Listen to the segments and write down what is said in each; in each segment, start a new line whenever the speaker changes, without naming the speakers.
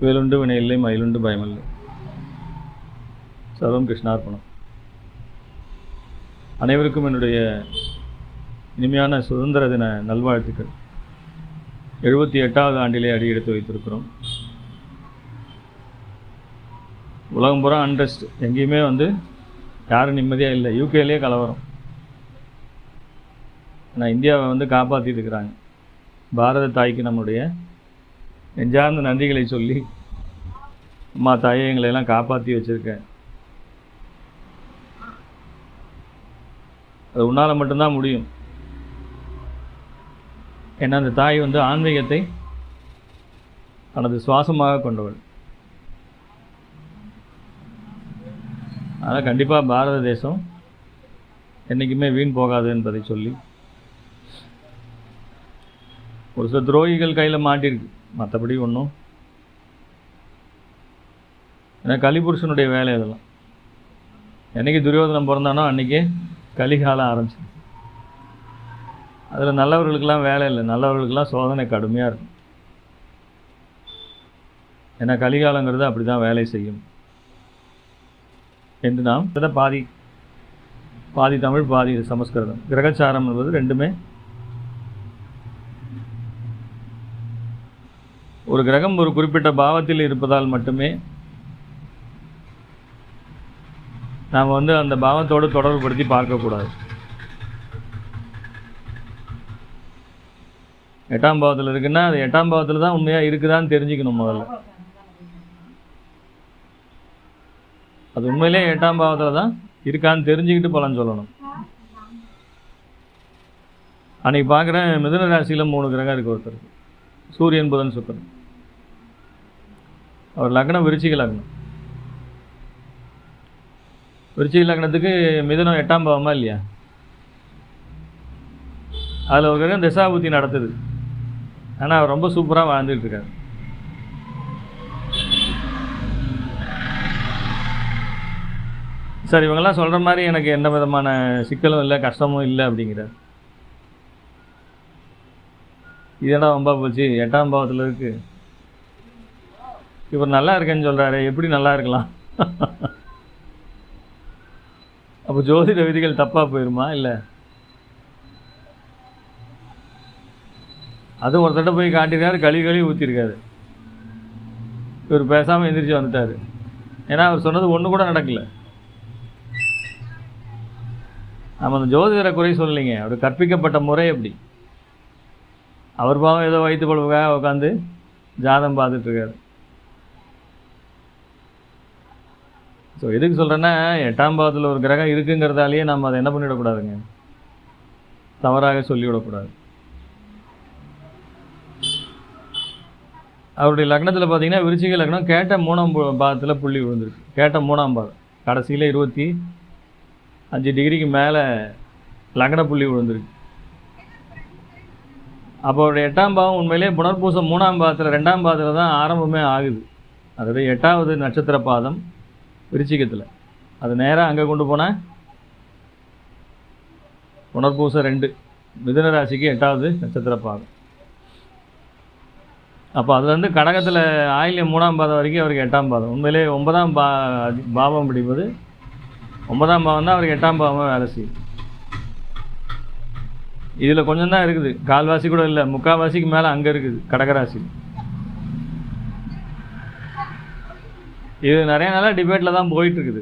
வேலுண்டு வினையில்லை மயிலுண்டு பயமில்லை. சர்வம் கிருஷ்ணார்ப்பணம். அனைவருக்கும் என்னுடைய இனிமையான சுதந்திர தின நல்வாழ்த்துக்கள். 78வது ஆண்டிலே அடி எடுத்து வைத்திருக்கிறோம். உலகம் பூரா அன்ரெஸ்ட், எங்கேயுமே யாரும் நிம்மதியாக இல்லை. யூகேலேயே கலவரம். ஆனால் இந்தியாவை காப்பாற்றிட்டு இருக்கிறாங்க. பாரத தாய்க்கு நம்முடைய நெஞ்சார்ந்த நன்றிகளை சொல்லி, அம்மா தாயை எங்களையெல்லாம் காப்பாற்றி வச்சுருக்கேன். அது உன்னால் மட்டும்தான் முடியும். ஏன்னா அந்த தாய் ஆன்மீகத்தை தனது சுவாசமாக கொண்டவள். அதனால் கண்டிப்பாக பாரத தேசம் என்றைக்குமே வீண் போகாது என்பதை சொல்லி, ஒரு சில துரோகிகள் கையில் மாட்டிருக்கு, மற்றபடி ஒன்றும். ஏன்னா கலிபுருஷனுடைய வேலை இதெல்லாம். என்றைக்கு துரியோதனம் பிறந்தானோ அன்றைக்கே கலிகாலம் ஆரம்பிச்சு. அதில் நல்லவர்களுக்கெல்லாம் வேலை இல்லை, நல்லவர்களுக்கெல்லாம் சோதனை கடுமையாக இருக்கும். ஏன்னா கலிகாலங்கிறது அப்படி தான் வேலை செய்யும் என்று நாம் பாதி தமிழ் பாதி சமஸ்கிருதம். கிரகச்சாரம் என்பது ரெண்டுமே. ஒரு கிரகம் ஒரு குறிப்பிட்ட பாவத்தில் இருப்பதால் மட்டுமே நாம் அந்த பாவத்தோடு தொடர்புபடுத்தி பார்க்கக்கூடாது. 8ஆம் பாவத்தில் இருக்குன்னா அது 8ஆம் பாவத்தில் தான் உண்மையாக இருக்குதான்னு தெரிஞ்சுக்கணும் முதல்ல. அது உண்மையிலே 8ஆம் பாவத்தில் தான் இருக்கான்னு தெரிஞ்சுக்கிட்டு பலன் சொல்லணும். அன்றைக்கி பார்க்குறேன், மிதுன ராசியில் 3 கிரகம் இருக்குது ஒருத்தருக்கு. சூரியன், புதன், சுக்கிரன். அவர் லக்னம் விருச்சிக லக்னம். விருச்சிக லக்னத்துக்கு மிதுனம் 8ஆம் பாவமா இல்லையா? அதில் ஒரு கிரகம் தசாபுத்தி நடத்துது. ஆனால் அவர் ரொம்ப சூப்பராக வாழ்ந்துட்டு இருக்காரு. சார், இவங்கெல்லாம் சொல்கிற மாதிரி எனக்கு எந்த விதமான சிக்கலும் இல்லை, கஷ்டமும் இல்லை அப்படிங்கிறார். இதெடா ரொம்ப போச்சு, 8ஆம் பாவத்தில் இருக்குது. இவர் நல்லா இருக்கேன்னு சொல்கிறாரு, எப்படி நல்லா இருக்கலாம்? அப்போ ஜோதிட விதிகள் தப்பாக போயிடுமா? இல்லை, அதுவும் ஒருத்தட்ட போய் காட்டியிருக்காரு, கழுவி ஊற்றிருக்காரு. இவர் பேசாமல் எந்திரிச்சு வந்துட்டார். ஏன்னா அவர் சொன்னது ஒன்று கூட நடக்கலை. நம்ம அந்த ஜோதிடரை குறை சொல்லலைங்க, அவர் கற்பிக்கப்பட்ட முறை எப்படி. அவர் பாவம் ஏதோ வயிற்று பொழுவுக்காக உட்காந்து ஜாதம் பார்த்துட்ருக்காரு. ஸோ எதுக்கு சொல்கிறேன்னா, 8ஆம் பாவத்தில் ஒரு கிரகம் இருக்குங்கிறதாலேயே நம்ம அதை என்ன பண்ணிவிடக்கூடாதுங்க, தவறாக சொல்லிவிடக்கூடாது. அவருடைய லக்னத்தில் பார்த்தீங்கன்னா விருச்சிக லக்னம் கேட்ட 3ஆம் பாவத்தில் புள்ளி விழுந்திருக்கு. கேட்ட 3ஆம் பாவம் கடைசியில் 25 டிகிரிக்கு மேலே லக்ன புள்ளி விழுந்திருக்கு. அப்போ அவருடைய 8ஆம் பாவம் உண்மையிலே புனர்பூசம் 3ஆம் பாவத்தில் 2ஆம் பாவத்தில் தான் ஆரம்பமே ஆகுது. அதாவது 8வது நட்சத்திர பாதம் விருச்சிகத்தில். அது நேராக அங்கே கொண்டு போனால் புனர்பூசம் 2 மிதுன ராசிக்கு 8வது நட்சத்திர பாதம். அப்போ அதுலேருந்து கடகத்தில் ஆயில்யம் 3ஆம் பாதம் வரைக்கும் அவருக்கு 8ஆம் பாதம். உண்மையிலே 9ஆம் பாவம் பிடிப்பது 9ஆம் பாவம் தான் அவருக்கு 8ஆம் பாவமாக வேலை செய்யும். இதில் கொஞ்சம் தான் இருக்குது, கால்வாசி கூட இல்லை, முக்கால்வாசிக்கு மேலே அங்கே இருக்குது கடகராசி. இது நிறைய நாளாக டிபேட்டில் தான் போயிட்டுருக்குது.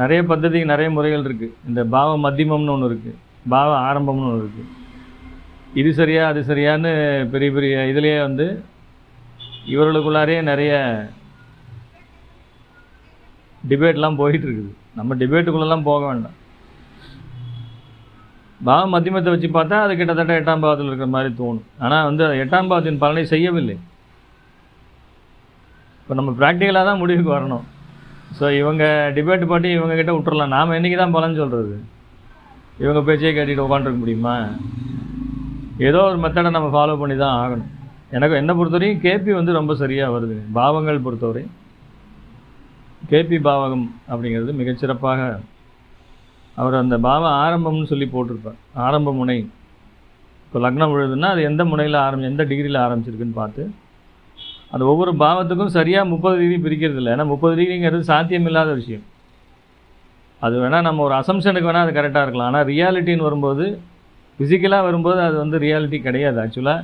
நிறைய பద్ధதிக்கு நிறைய முறைகள் இருக்குது. இந்த பாவ மத்தியமம்னு ஒன்று இருக்குது, பாவ ஆரம்பம்னு ஒன்று இருக்குது. இது சரியா அது சரியான்னு பெரிய பெரிய இதுலேயே இவர்களுக்குள்ளாரே நிறைய டிபேட்லாம் போயிட்டுருக்குது. நம்ம டிபேட்டுக்குள்ளெல்லாம் போக வேண்டாம். பாவ மத்தியமத்தை வச்சு பார்த்தா அது கிட்டத்தட்ட 8ஆம் பாவத்தில் இருக்கிற மாதிரி தோணும். ஆனால் 8ஆம் பாவத்தின் பலனை செய்யவில்லை. இப்போ நம்ம ப்ராக்டிக்கலாக தான் முடிவுக்கு வரணும். ஸோ இவங்க டிபேட் பாட்டி இவங்ககிட்ட விட்டுறலாம். நாம் என்றைக்கு தான் பலன் சொல்கிறது? இவங்க பேச்சையே கேட்டுட்டு உட்காந்துருக்க முடியுமா? ஏதோ ஒரு மெத்தடை நம்ம ஃபாலோ பண்ணி தான் ஆகணும். எனக்கு என்னை பொறுத்தவரையும் கேபி ரொம்ப சரியாக வருது. பாவங்கள் பொறுத்தவரை கேபி பாவகம் அப்படிங்கிறது மிகச்சிறப்பாக அவர் அந்த பாவ ஆரம்பம்னு சொல்லி போட்டிருப்பார். ஆரம்ப முனை. இப்போ லக்னம் விழுதுன்னா அது எந்த முனையில் எந்த டிகிரியில் ஆரம்பிச்சிருக்குன்னு பார்த்து அந்த ஒவ்வொரு பாவத்துக்கும் சரியாக 30 டிகிரி பிரிக்கிறது இல்லை. ஏன்னா 30 டிகிரிங்கிறது சாத்தியமில்லாத விஷயம். அது வேணால் நம்ம ஒரு அசம்ஷனுக்கு வேணால் அது கரெக்டாக இருக்கலாம். ஆனால் ரியாலிட்டின்னு வரும்போது, ஃபிசிக்கலாக வரும்போது அது வந்து ரியாலிட்டி கிடையாது. ஆக்சுவலாக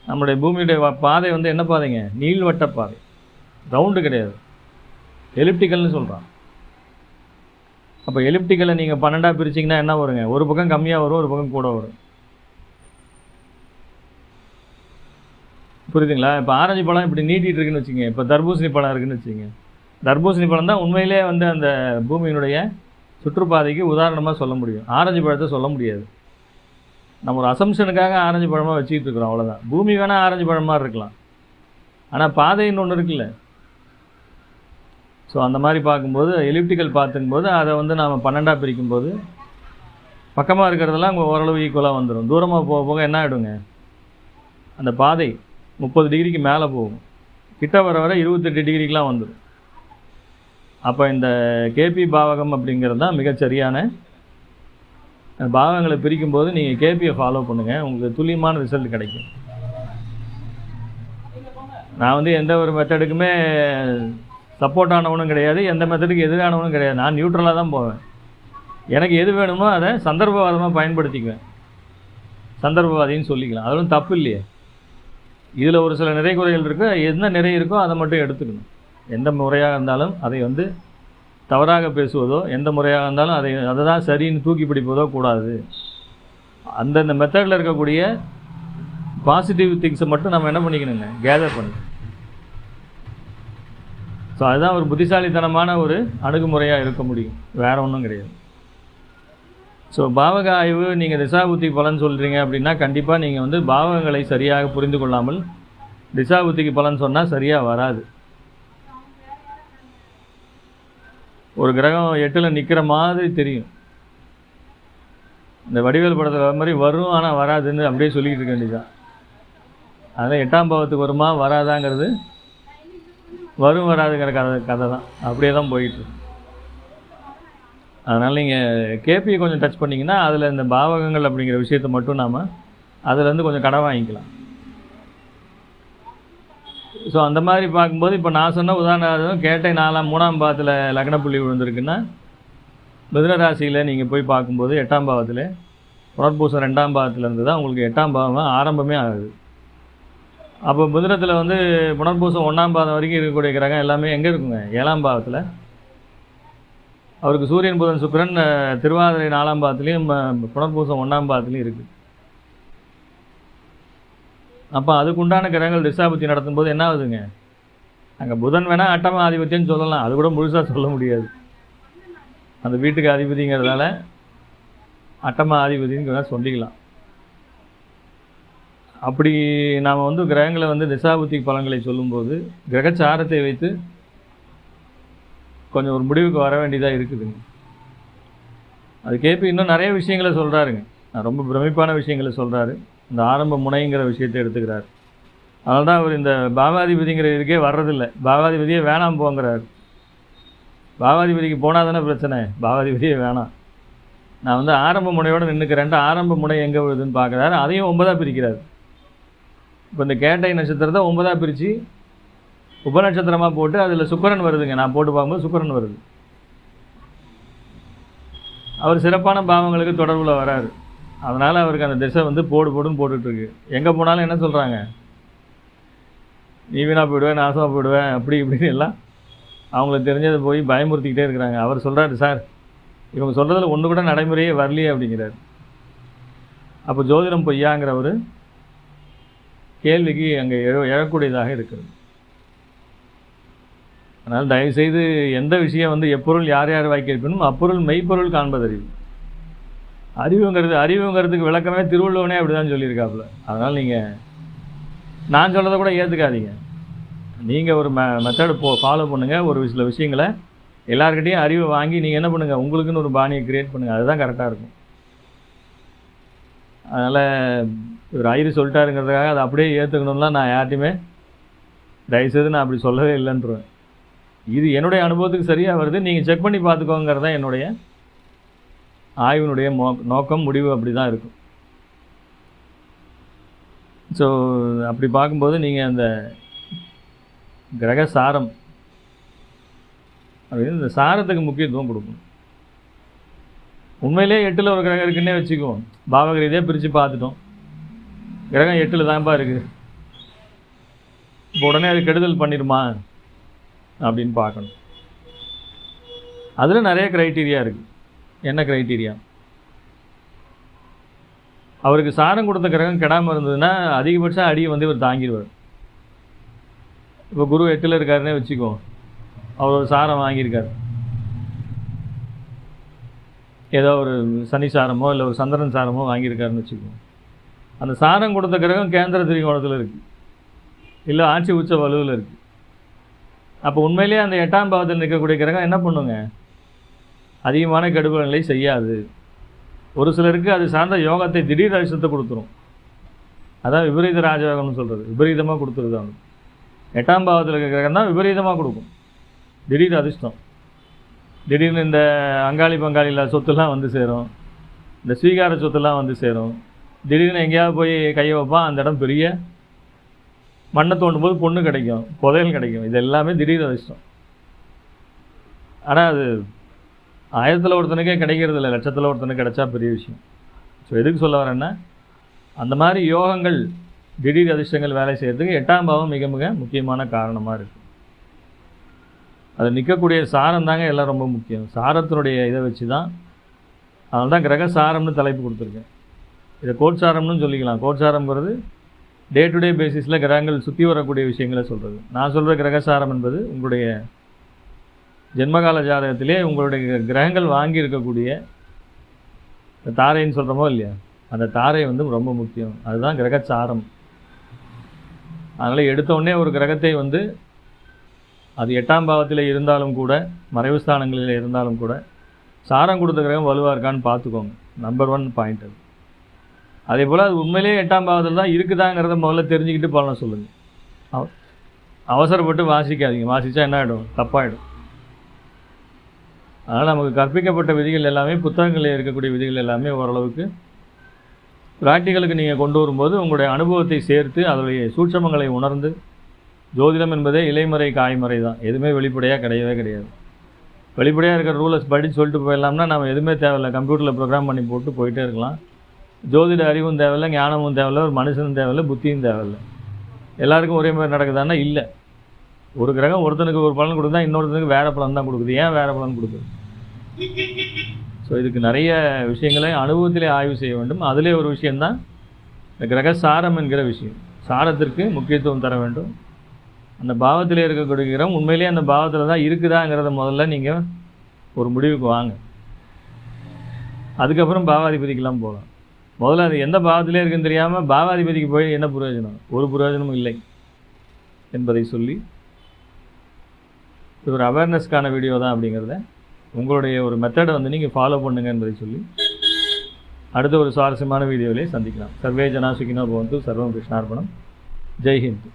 நம்மளுடைய பூமியுடைய பாதை வந்து என்ன பாதைங்க? நீள்வட்ட பாதை, ரவுண்டு கிடையாது, எலிப்டிக்கல்னு சொல்கிறான். அப்போ எலிப்டிக்கலை நீங்கள் 12ஆக பிரிச்சிங்கன்னா என்ன வருங்க? ஒரு பக்கம் கம்மியாக வரும், ஒரு பக்கம் கூட வரும். புரியுதுங்களா? இப்போ ஆரஞ்சு பழம் இப்படி நீட்டிகிட்டு இருக்குன்னு வச்சுங்க, இப்போ தர்பூசணி பழம் இருக்குன்னு வச்சுங்க. தர்பூசணி பழம் தான் உண்மையிலே வந்து அந்த பூமியினுடைய சுற்றுப்பாதைக்கு உதாரணமாக சொல்ல முடியும். ஆரஞ்சு பழத்தை சொல்ல முடியாது. நம்ம ஒரு அசம்ஷனுக்காக ஆரஞ்சு பழமாக வச்சுக்கிட்டு இருக்கிறோம், அவ்வளோதான். பூமி வேணால் ஆரஞ்சு பழம் மாதிரி இருக்கலாம், ஆனால் பாதைன்னு ஒன்று இருக்குல்ல. ஸோ அந்த மாதிரி பார்க்கும்போது எலிப்டிக்கல் பார்த்துக்கும்போது அதை வந்து நாம் 12ஆக பிரிக்கும்போது பக்கமாக இருக்கிறதெல்லாம் அங்கே ஓரளவு ஈக்குவலாக வந்துடும். தூரமாக போக போக என்ன ஆகிடுங்க? அந்த பாதை 30 டிகிரிக்கு மேலே போகும், கிட்ட வர வர 28 டிகிரிக்கெலாம் வந்துடும். அப்போ இந்த கேபி பாவகம் அப்படிங்கிறது தான் மிகச்சரியான பாவங்களை பிரிக்கும்போது நீங்கள் கேபியை ஃபாலோ பண்ணுங்கள், உங்களுக்கு துல்லியமான ரிசல்ட் கிடைக்கும். நான் வந்து எந்த ஒரு மெத்தடுக்குமே சப்போர்ட் ஆனவனும் கிடையாது, எந்த மெத்தடுக்கு எதிரானவனும் கிடையாது. நான் நியூட்ரலாக தான் போவேன். எனக்கு எது வேணுமோ அதை சந்தர்ப்பவாதமாக பயன்படுத்திக்குவேன். சந்தர்ப்பவாதின்னு சொல்லிக்கலாம், அதுவும் தப்பு இல்லையே. இதில் ஒரு சில நிறை குறைகள் இருக்குது, என்ன நிறை இருக்கோ அதை மட்டும் எடுத்துக்கணும். எந்த முறையாக இருந்தாலும் அதை வந்து தவறாக பேசுவதோ, எந்த முறையாக இருந்தாலும் அதை தான் சரின்னு தூக்கி பிடிப்பதோ கூடாது. அந்தந்த மெத்தடில் இருக்கக்கூடிய பாசிட்டிவ் திங்ஸை மட்டும் நம்ம என்ன பண்ணிக்கணுங்க? கேதர் பண்ணணும். ஸோ அதுதான் ஒரு புத்திசாலித்தனமான ஒரு அணுகுமுறையாக இருக்க முடியும், வேறு ஒன்றும் கிடையாது. ஸோ பாவக ஆய்வு நீங்கள் திசாபுத்தி பலன் சொல்கிறீங்க அப்படின்னா கண்டிப்பாக நீங்கள் வந்து பாவகங்களை சரியாக புரிந்து கொள்ளாமல் திசாபுத்திக்கு பலன் சொன்னால் சரியாக வராது. ஒரு கிரகம் 8ல் நிற்கிற மாதிரி தெரியும், இந்த வடிவேல் படத்தில் வர மாதிரி வரும் ஆனால் வராதுன்னு அப்படியே சொல்லிக்கிட்டு இருக்க வேண்டியதான். அதனால் 8ஆம் பாவத்துக்கு வருமா வராதாங்கிறது வரும் வராதுங்கிற கதை தான், அப்படியே தான் போயிட்டுருக்கு. அதனால் நீங்கள் கேபியை கொஞ்சம் டச் பண்ணிங்கன்னா அதில் இந்த பாவகங்கள் அப்படிங்கிற விஷயத்தை மட்டும் நாம் அதிலேருந்து கொஞ்சம் கடன் வாங்கிக்கலாம். ஸோ அந்த மாதிரி பார்க்கும்போது இப்போ நான் சொன்ன உதாரணம் கேட்டை 3ஆம் பாவத்தில் லக்னப்புள்ளி விழுந்திருக்குன்னா மிதுன ராசியில் நீங்கள் போய் பார்க்கும்போது 8ஆம் பாவத்தில் புனர்பூசம் 2ஆம் பாவத்தில் இருந்து தான் உங்களுக்கு 8ஆம் பாவம் ஆரம்பமே ஆகுது. அப்போ மிதுனத்தில் வந்து புனர்பூசம் 1ஆம் பாவம் வரைக்கும் இருக்கக்கூடிய கிரகம் எல்லாமே எங்கே இருக்குங்க? 7ஆம் பாவத்தில். அவருக்கு சூரியன் புதன் சுக்கிரன் திருவாதிரை 4ஆம் பாவத்துலேயும் புனர்பூசம் 1ஆம் பாவத்துலேயும் இருக்குது. அப்போ அதுக்குண்டான கிரகங்கள் திசாபுத்தி நடத்தும்போது என்ன ஆகுதுங்க? அங்கே புதன் வேணால் 8ஆம் ஆதிபத்தியம்னு சொல்லலாம், அது கூட முழுசாக சொல்ல முடியாது. அந்த வீட்டுக்கு அதிபதிங்கிறதால 8ஆம் ஆதிபதின்னு சொல்லிக்கலாம். அப்படி நாம் வந்து கிரகங்களை வந்து திசாபுத்தி பலன்களை சொல்லும்போது கிரகச்சாரத்தை வைத்து கொஞ்சம் ஒரு முடிவுக்கு வர வேண்டியதாக இருக்குதுங்க. அது கேபி இன்னும் நிறைய விஷயங்களை சொல்கிறாருங்க, ரொம்ப பிரமிப்பான விஷயங்களை சொல்கிறாரு. இந்த ஆரம்ப முனைங்கிற விஷயத்தை எடுத்துக்கிறார். அதனால தான் அவர் இந்த பாவாதிபதிங்கிற இதுக்கே வர்றதில்லை, பாவாதிபதியே வேணாம் போங்கிறார். பாவாதிபதிக்கு போனால் தானே பிரச்சனை, பாவாதிபதியே வேணாம், நான் வந்து ஆரம்ப முனையோடு நின்றுக்கிறேன்ட்டு ஆரம்ப முனை எங்கே வருதுன்னு பார்க்குறாரு. அதையும் 9ஆக பிரிக்கிறார். இப்போ இந்த கேட்டை நட்சத்திரத்தை 9ஆக பிரித்து உபநட்சத்திரமாக போட்டு அதில் சுக்கிரன் வருதுங்க. நான் போட்டு பார்க்கும்போது சுக்கிரன் வருது. அவர் சிறப்பான பாவங்களுக்கு தொடர்பில் வராரு. அதனால் அவருக்கு அந்த திசை வந்து போடுன்னு போட்டுட்ருக்கு. எங்கே போனாலும் என்ன சொல்கிறாங்க? நீ வீணாக போயிடுவேன், நாசமாக போயிடுவேன், அப்படி இப்படின்னு எல்லாம் அவங்களுக்கு தெரிஞ்சதை போய் பயமுறுத்திக்கிட்டே இருக்கிறாங்க. அவர் சொல்கிறாரு, சார் இவங்க சொல்கிறதுல ஒன்று கூட நடைமுறையே வரலையே அப்படிங்கிறார். அப்போ ஜோதிடம் பொய்யாங்கிற ஒரு கேள்விக்கு அங்கே எழக்கூடியதாக இருக்குது. அதனால் தயவுசெய்து எந்த விஷயம் வந்து எப்பொருள் யார் யார் வாய்க்கணும் அப்பொருள் மெய்ப்பொருள் காண்பதறிவு. அறிவுங்கிறதுக்கு விளக்கமே திருவள்ளுவனே அப்படி தான் சொல்லியிருக்காப்புல. அதனால் நீங்கள் நான் சொல்கிறத கூட ஏற்றுக்காதீங்க. நீங்கள் ஒரு மெத்தடு ஃபாலோ பண்ணுங்கள். ஒரு சில விஷயங்களை எல்லாருக்கிட்டையும் அறிவை வாங்கி நீங்கள் என்ன பண்ணுங்கள், உங்களுக்குன்னு ஒரு பாணியை க்ரியேட் பண்ணுங்கள். அதுதான் கரெக்டாக இருக்கும். அதனால் ஒரு ஐயரு சொல்லிட்டாருங்கிறதுக்காக அதை அப்படியே ஏற்றுக்கணும்லாம் நான் யார்ட்டையுமே தயவுசெய்து நான் அப்படி சொல்லவே இல்லைன்றேன். இது என்னுடைய அனுபவத்துக்கு சரியாக வருது, நீங்கள் செக் பண்ணி பார்த்துக்கோங்கிறது தான் என்னுடைய ஆய்வினுடைய நோக்கம், முடிவு அப்படி தான் இருக்கும். ஸோ அப்படி பார்க்கும்போது நீங்கள் அந்த கிரக சாரம் அப்படின்னு இந்த சாரத்துக்கு முக்கியத்துவம் கொடுக்கணும். உண்மையிலே 8ல் ஒரு கிரகம் இருக்குன்னே வச்சுக்குவோம். பாவக ரீதியாக பிரித்து பார்த்துட்டோம், கிரகம் 8ல் தான்ப்பா இருக்குது. இப்போ உடனே அது கெடுதல் பண்ணிடுமா அப்படின்னு பார்க்கணும். அதில் நிறைய க்ரைட்டீரியா இருக்குது. என்ன க்ரைட்டீரியா? அவருக்கு சாரம் கொடுத்த கிரகம் கெடாமல் இருந்ததுன்னா அதிகபட்சம் அடியை வந்து இவர் தாங்கிடுவார். இப்போ குரு 8ல் இருக்காருன்னே வச்சுக்குவோம், அவர் ஒரு சாரம் வாங்கியிருக்கார், ஏதோ ஒரு சனி சாரமோ இல்லை ஒரு சந்திரன் சாரமோ வாங்கியிருக்காருன்னு வச்சுக்குவோம். அந்த சாரம் கொடுத்த கிரகம் கேந்திர திரிகோணத்தில் இருக்குது, இல்லை ஆட்சி உச்ச வலுவில் இருக்குது. அப்போ உண்மையிலேயே அந்த 8ஆம் பாவத்தில் நிற்கக்கூடிய கிரகம் என்ன பண்ணுங்க? அதிகமான கெடுபலங்களை செய்யாது. ஒரு சிலருக்கு அது சார்ந்த யோகத்தை திடீர் அதிர்ஷ்டத்தை கொடுத்துரும். அதான் விபரீத ராஜயோகம்னு சொல்கிறது. விபரீதமாக கொடுத்துருது. அவங்க 8ஆம் பாவத்தில் இருக்கிற கிரகம் தான் விபரீதமாக கொடுக்கும், திடீர் அதிர்ஷ்டம். திடீர்னு இந்த அங்காளி பங்காளியில் சொத்துலாம் வந்து சேரும், இந்த ஸ்வீகார சொத்துலாம் வந்து சேரும். திடீர்னு எங்கேயாவது போய் கையை வைப்பான், அந்த இடம் பெரிய மண்ணை தோண்டும் போது பொண்ணு கிடைக்கும், புதையல் கிடைக்கும். இது எல்லாமே திடீர் அதிர்ஷ்டம். ஆனால் அது 1000ல் ஒருத்தனுக்கே கிடைக்கிறது இல்லை, லட்சத்தில் ஒருத்தனுக்கு கிடைச்சா பெரிய விஷயம். ஸோ எதுக்கு சொல்ல வரேன்னா, அந்த மாதிரி யோகங்கள் திடீர் அதிர்ஷ்டங்கள் வேலை செய்கிறதுக்கு 8ஆம் பாவம் மிக மிக முக்கியமான காரணமாக இருக்குது. அது நிற்கக்கூடிய சாரம் தாங்க எல்லாம் ரொம்ப முக்கியம். சாரத்தினுடைய இதை வச்சு தான், அதனால தான் கிரக சாரம்னு தலைப்பு கொடுத்துருக்கேன். இதை கோட்சாரம்னு சொல்லிக்கலாம். கோட்சாரம்ங்கிறது டே டு டே பேசிஸில் கிரகங்கள் சுற்றி வரக்கூடிய விஷயங்களை சொல்கிறது. நான் சொல்கிற கிரகசாரம் என்பது உங்களுடைய ஜென்மகால ஜாதகத்திலே உங்களுடைய கிரகங்கள் வாங்கி இருக்கக்கூடிய தாரைன்னு சொல்கிறோமோ இல்லையா, அந்த தாரை வந்து ரொம்ப முக்கியம். அதுதான் கிரகசாரம். அதனால் எடுத்தோடனே ஒரு கிரகத்தை வந்து அது 8ஆம் பாவத்தில் இருந்தாலும் கூட, மறைவு ஸ்தானங்களில் இருந்தாலும் கூட, சாரம் கொடுத்த கிரகம் வலுவாக இருக்கான்னு பார்த்துக்கோங்க. நம்பர் 1 பாயிண்ட் அது. அதே போல் அது உண்மையிலேயே 8ஆம் பாவத்தில் தான் இருக்குதாங்கிறத முதல்ல தெரிஞ்சுக்கிட்டு பலனை சொல்லுங்கள். அவசரப்பட்டு வாசிக்காதீங்க. வாசித்தா என்ன ஆகிடும்? தப்பாகிடும். அதனால் நமக்கு கற்பிக்கப்பட்ட விதிகள் எல்லாமே, புத்தகங்களில் இருக்கக்கூடிய விதிகள் எல்லாமே ஓரளவுக்கு ப்ராக்டிக்கலுக்கு நீங்கள் கொண்டு வரும்போது உங்களுடைய அனுபவத்தை சேர்த்து அதனுடைய சூட்சமங்களை உணர்ந்து, ஜோதிடம் என்பதே இலைமறை காய்மறை தான், எதுவுமே வெளிப்படையாக கிடையவே கிடையாது. வெளிப்படையாக இருக்கிற ரூலஸ் படித்து சொல்லிட்டு போயிடலாம்னா நம்ம எதுவுமே தேவையில்லை, கம்ப்யூட்டரில் ப்ரோக்ராம் பண்ணி போட்டு போயிட்டே இருக்கலாம். ஜோதிட அறிவும் தேவையில்லை, ஞானமும் தேவையில்லை, ஒரு மனுஷனும் தேவையில்லை, புத்தியும் தேவையில்லை. எல்லாருக்கும் ஒரே மாதிரி நடக்குதானா? இல்லை. ஒரு கிரகம் ஒருத்தனுக்கு ஒரு பலன் கொடுக்குதா, இன்னொருத்தனுக்கு வேறு பலன் தான் கொடுக்குது. ஏன் வேறு பலன் கொடுக்குது? ஸோ இதுக்கு நிறைய விஷயங்களை அனுபவத்திலே ஆய்வு செய்ய வேண்டும். அதிலே ஒரு விஷயந்தான் இந்த கிரக சாரம் என்கிற விஷயம். சாரத்திற்கு முக்கியத்துவம் தர வேண்டும். அந்த பாவத்திலே இருக்கக்கூடிய கிரகம் உண்மையிலேயே அந்த பாவத்தில் தான் இருக்குதாங்கிறத முதல்ல நீங்கள் ஒரு முடிவுக்கு வாங்க. அதுக்கப்புறம் பாவாதிபதிக்கெல்லாம் போகலாம். முதல்ல அது எந்த பாவத்திலே இருக்குன்னு தெரியாமல் பாவாதிபதிக்கு போய் என்ன பிரயோஜனம்? ஒரு பிரயோஜனமும் இல்லை என்பதை சொல்லி, இது ஒரு அவேர்னஸ்க்கான வீடியோ தான் அப்படிங்கிறத உங்களுடைய ஒரு மெத்தடை வந்து நீங்கள் ஃபாலோ பண்ணுங்க என்பதை சொல்லி அடுத்த ஒரு சுவாரஸ்யமான வீடியோவிலே சந்திக்கலாம். சர்வே ஜனா சுகினோ பவந்து. சர்வம் கிருஷ்ணார்பணம். ஜெய்ஹிந்த்.